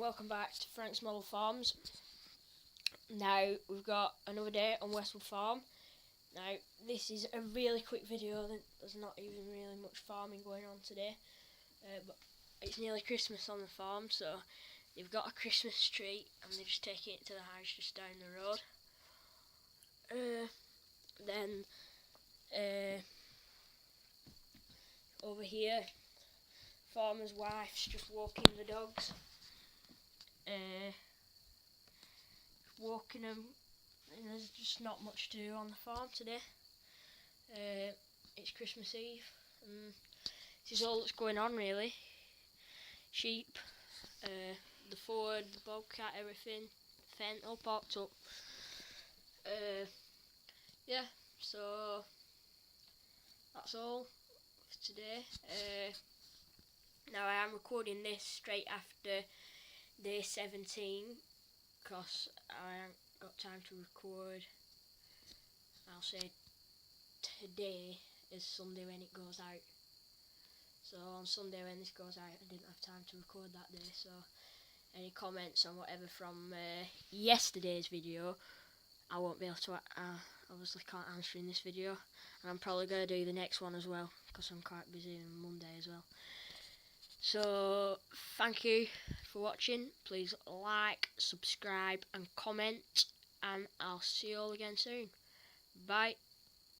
welcome back to Frank's Model Farms. Now we've got another day on Westwood Farm. Now this is a really quick video. There's not even really much farming going on today, but it's nearly Christmas on the farm, so they've got a Christmas tree and they're just taking it to the house just down the road. Then over here, farmer's wife's just walking the dogs. Walking them, and there's just not much to do on the farm today. It's Christmas Eve, and this is all that's going on really. Sheep, the Ford, the bobcat, everything, fence all parked up. Yeah, so that's all for today. Now I am recording this straight after day 17 because I haven't got time to record. I'll say today is Sunday when it goes out. So on Sunday when this goes out, I didn't have time to record that day. So any comments on whatever from yesterday's video, I won't be able to. Obviously can't answer in this video, and I'm probably going to do the next one as well because I'm quite busy on Monday as well. So thank you for watching. Please like, subscribe and comment, and I'll see you all again soon. Bye.